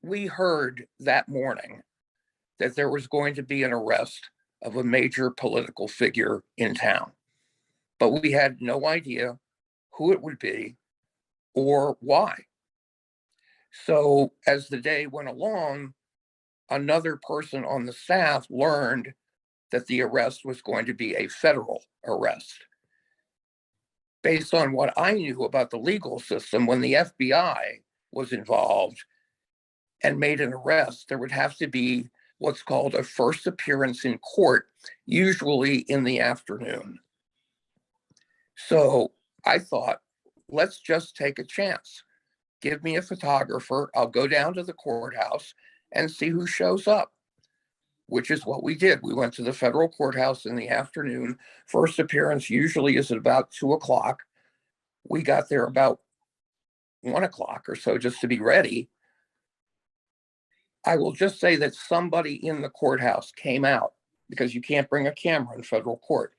we heard that morning that there was going to be an arrest of a major political figure in town, but we had no idea who it would be or why. So as the day went along, another person on the staff learned that the arrest was going to be a federal arrest. Based on what I knew about the legal system, when the FBI was involved and made an arrest, there would have to be what's called a first appearance in court, usually in the afternoon. So I thought, let's just take a chance. Give me a photographer. I'll go down to the courthouse and see who shows up, which is what we did. We went to the federal courthouse in the afternoon. First appearance usually is at about 2:00. We got there about 1:00 or so just to be ready. I will just say that somebody in the courthouse came out, because you can't bring a camera in federal court.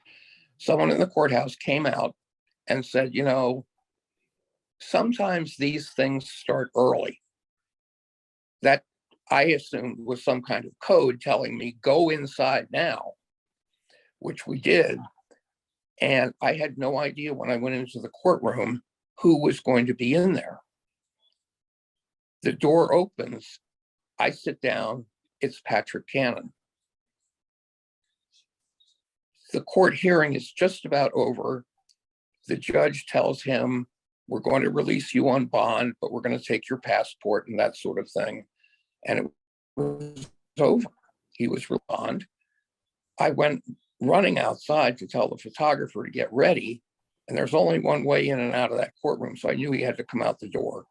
Someone in the courthouse came out and said, you know, sometimes these things start early. That I assumed was some kind of code telling me, go inside now, which we did. And I had no idea when I went into the courtroom who was going to be in there. The door opens. I sit down. It's Patrick Cannon. The court hearing is just about over. The judge tells him, we're going to release you on bond, but we're going to take your passport and that sort of thing. And it was over. He was bond. I went running outside to tell the photographer to get ready. And there's only one way in and out of that courtroom. So I knew he had to come out the door.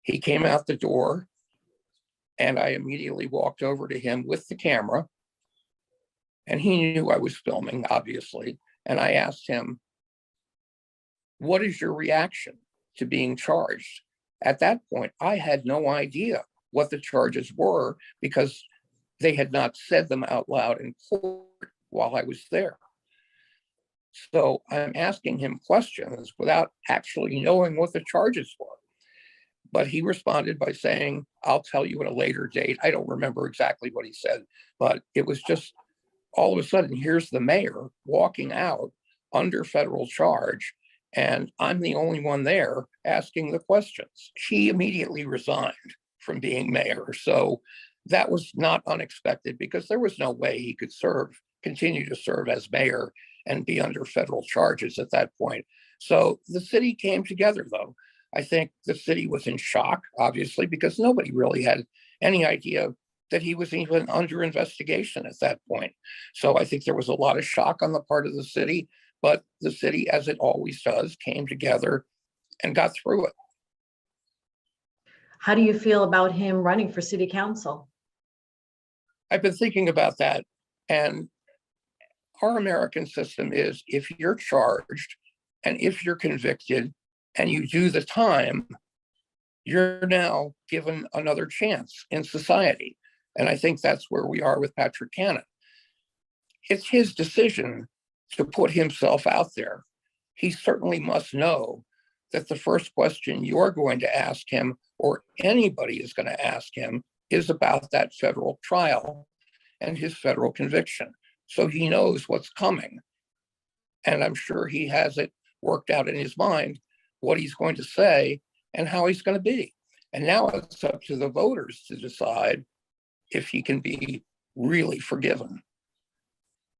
He came out the door, and I immediately walked over to him with the camera. And he knew I was filming, obviously. And I asked him, what is your reaction to being charged? At that point, I had no idea what the charges were because they had not said them out loud in court while I was there. So I'm asking him questions without actually knowing what the charges were. But he responded by saying, I'll tell you at a later date. I don't remember exactly what he said, but it was just all of a sudden, here's the mayor walking out under federal charge, and I'm the only one there asking the questions. He immediately resigned from being mayor. So that was not unexpected because there was no way he could continue to serve as mayor and be under federal charges at that point. So the city came together, though. I think the city was in shock, obviously, because nobody really had any idea that he was even under investigation at that point. So I think there was a lot of shock on the part of the city, but the city, as it always does, came together and got through it. How do you feel about him running for city council? I've been thinking about that. And our American system is, if you're charged and if you're convicted and you do the time, you're now given another chance in society. And I think that's where we are with Patrick Cannon. It's his decision to put himself out there. He certainly must know that the first question you're going to ask him, or anybody is going to ask him, is about that federal trial and his federal conviction. So he knows what's coming. And I'm sure he has it worked out in his mind, what he's going to say and how he's going to be. And now it's up to the voters to decide if he can be really forgiven.